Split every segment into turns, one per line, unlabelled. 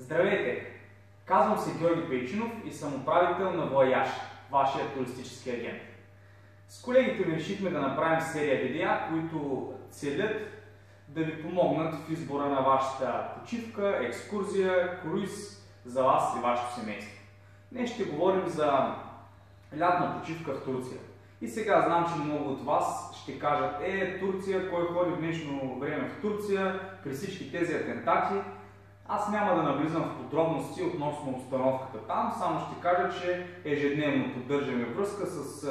Здравейте! Казвам се Георги Пейчинов и съм управител на Вояж, вашия туристически агент. С колегите ми решихме да направим серия видеа, които целят да ви помогнат в избора на вашата почивка, екскурзия, круиз за вас и вашето семейство. Днес ще говорим за лятна почивка в Турция. И сега знам, че много от вас ще кажат: Турция, кой ходи в днешно време в Турция при всички тези атентати? Аз няма да навлизам в подробности относно обстановката там, само ще кажа, че ежедневно поддържаме връзка с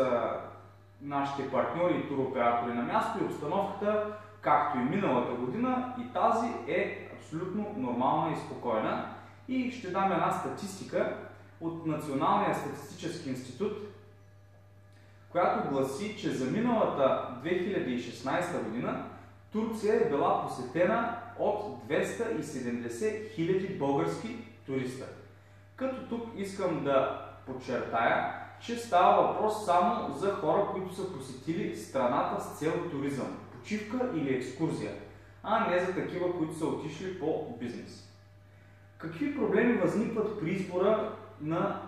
нашите партньори и туроператори на място и обстановката, както и миналата година, и тази е абсолютно нормална и спокойна. И ще дам една статистика от Националния статистически институт, която гласи, че за миналата 2016 година Турция е била посетена от 270 000 български туриста. Като тук искам да подчертая, че става въпрос само за хора, които са посетили страната с цел туризъм, почивка или екскурзия, а не за такива, които са отишли по бизнес. Какви проблеми възникват при избора на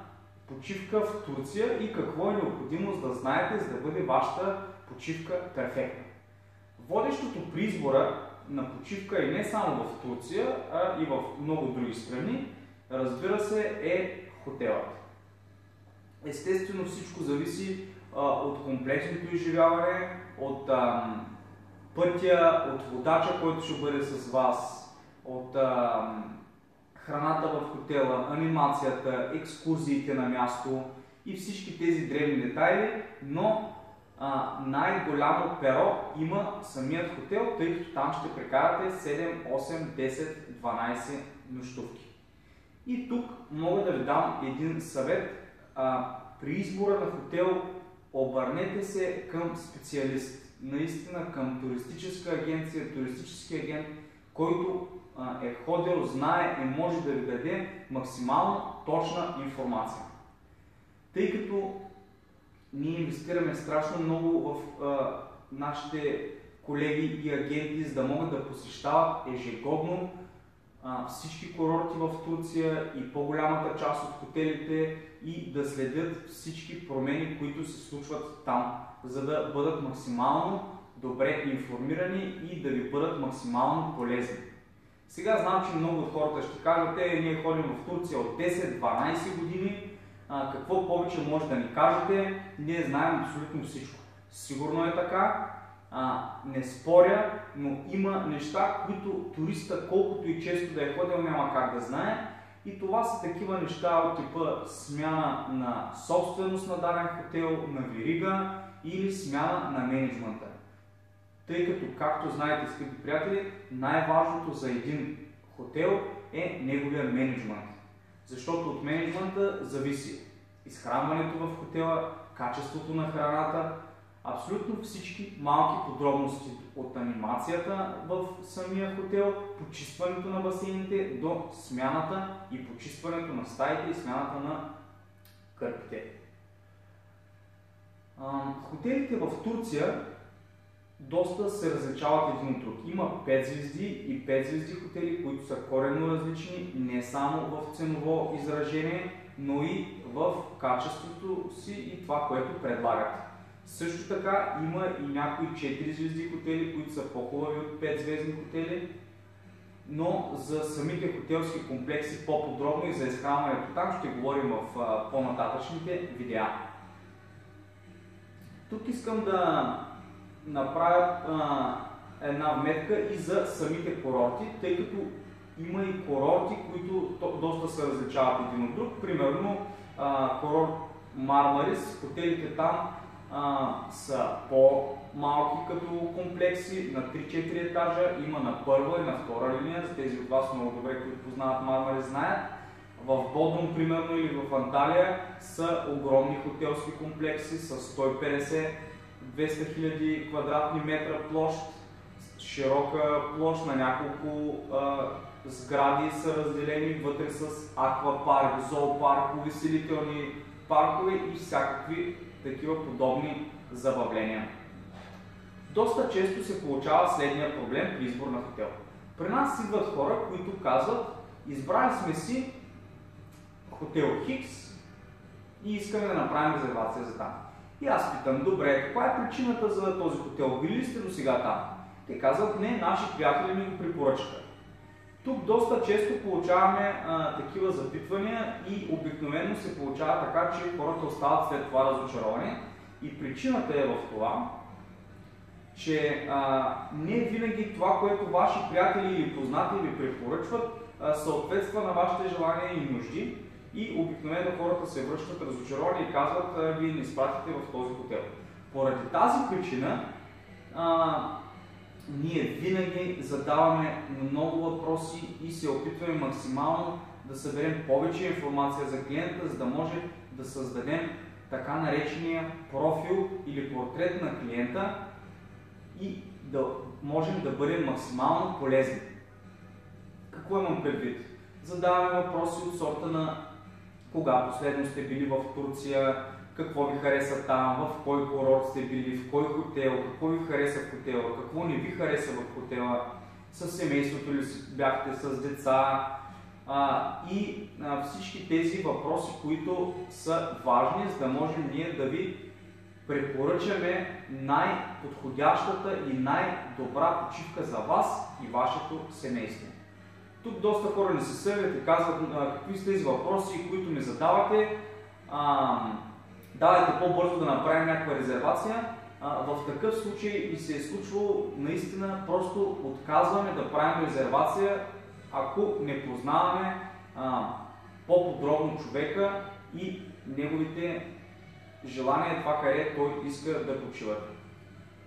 почивка в Турция и какво е необходимо да знаете, за да бъде вашата почивка перфектна? Водещото при избора на почивка и не само в Турция, а и в много други страни, разбира се, е хотелът. Естествено, всичко зависи от комплексното изживяване, от пътя, от водача, който ще бъде с вас, от храната в хотела, анимацията, екскурзиите на място и всички тези древни детайли, но най-голямо перо има самият хотел, тъй като там ще прекарате 7, 8, 10, 12 нощувки. И тук мога да ви дам един съвет. При избора на хотел обърнете се към специалист, наистина към туристическа агенция, туристически агент, който е ходил, знае и може да ви даде максимално точна информация. Тъй като ние инвестираме страшно много в нашите колеги и агенти, за да могат да посещават ежегодно всички курорти в Турция и по-голямата част от хотелите и да следят всички промени, които се случват там, за да бъдат максимално добре информирани и да ви бъдат максимално полезни. Сега знам, че много от хората ще кажат: ние ходим в Турция от 10-12 години, какво повече може да ни кажете? Ние знаем абсолютно всичко. Сигурно е така, не споря, но има неща, които туриста, колкото и често да е ходил, няма как да знае. И това са такива неща от типа смяна на собственост на даден хотел, на верига или смяна на мениджмънта. Тъй като, както знаете, скъпи приятели, най-важното за един хотел е неговия мениджмънт. Защото от мениджмънта зависи изхранването в хотела, качеството на храната, абсолютно всички малки подробности от анимацията в самия хотел, почистването на басейните до смяната и почистването на стаите и смяната на кърпите. Хотелите в Турция доста се различават един от друг. Има 5 звезди и 5 звезди хотели, които са коренно различни не само в ценово изражение, но и в качеството си и това, което предлагат. Също така има и някои 4 звезди хотели, които са по-хубави от 5 звездни хотели, но за самите хотелски комплекси по-подробно и за изхранването там ще говорим в по-нататъчните видеа. Тук искам да направя една вметка и за самите курорти, тъй като има и курорти, които доста се различават един от друг. Примерно курорт Мармарис, хотелите там са по-малки като комплекси, на 3-4 етажа, има на първа и на втора линия, за тези от вас много добре, които познават Мармарис, знаят. В Бодрум, примерно, или в Анталия са огромни хотелски комплекси с 150-200 000 квадратни метра площ, широка площ, на няколко сгради са разделени вътре с аквапарк, зоопарк, увеселителни паркове и всякакви такива подобни забавления. Доста често се получава следния проблем при избор на хотел. При нас идват хора, които казват: избрали сме си хотел Хикс и искаме да направим резервация за там. И аз питам, добре, каква е причината за този хотел? Били ли сте до сега там? Те казват, не, наши приятели ми го препоръчаха. Тук доста често получаваме такива запитвания и обикновено се получава така, че хората остават след това разочаровани. И причината е в това, че не винаги това, което ваши приятели или познати ви препоръчват, съответства на вашите желания и нужди. И обикновено хората се връщат разочаровани и казват, вие ни изпратите в този хотел. Поради тази причина, ние винаги задаваме много въпроси и се опитваме максимално да съберем повече информация за клиента, за да може да създадем така наречения профил или портрет на клиента и да можем да бъдем максимално полезни. Какво имам предвид? Задаваме въпроси от сорта на кога последно сте били в Турция, какво ви хареса там, в кой курорт сте били, в кой хотел, какво ви хареса в хотела, какво не ви хареса в хотела, с семейството ли бяхте, с деца и всички тези въпроси, които са важни, за да можем ние да ви препоръчаме най-подходящата и най-добра почивка за вас и вашето семейство. Тук доста хора не се сърдят и казват какви са тези въпроси, които ми задавате. Давайте по-бързо да направим някаква резервация. В такъв случай и се е случвало наистина, просто отказваме да правим резервация, ако не познаваме по-подробно човека и неговите желания, това къде той иска да почива.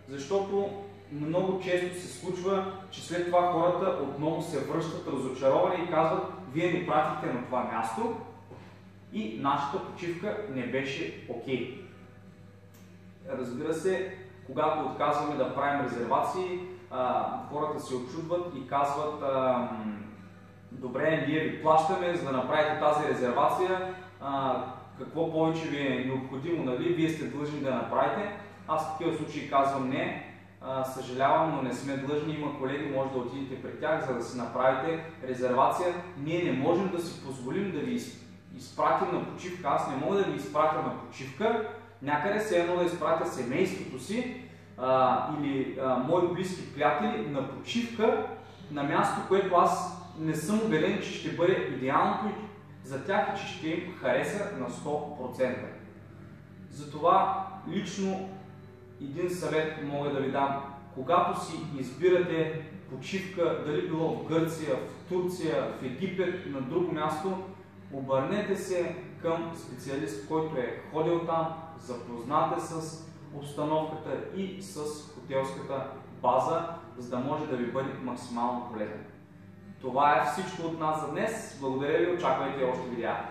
Защото много често се случва, че след това хората отново се връщат разочаровани и казват, вие ни пратихте на това място и нашата почивка не беше окей. Разбира се, когато отказваме да правим резервации, хората се очудват и казват, добре, ние ви плащаме, за да направите тази резервация, какво повече ви е необходимо, нали? Вие сте длъжни да направите. Аз в такива случаи казвам не, съжалявам, но не сме длъжни, има колеги, може да отидете при тях, за да си направите резервация. Ние не можем да си позволим да ви изпратим на почивка, аз не мога да ви изпратя на почивка, някъде се едно да изпратя семейството си или мои близки приятели на почивка на място, което аз не съм убеден, че ще бъде идеалното за тях и че ще им хареса на 100%. Затова лично един съвет мога да ви дам. Когато си избирате почивка, дали било в Гърция, в Турция, в Египет, на друго място, обърнете се към специалист, който е ходил там, запознате с обстановката и с хотелската база, за да може да ви бъде максимално полезен. Това е всичко от нас за днес. Благодаря ви, очаквайте още видеа.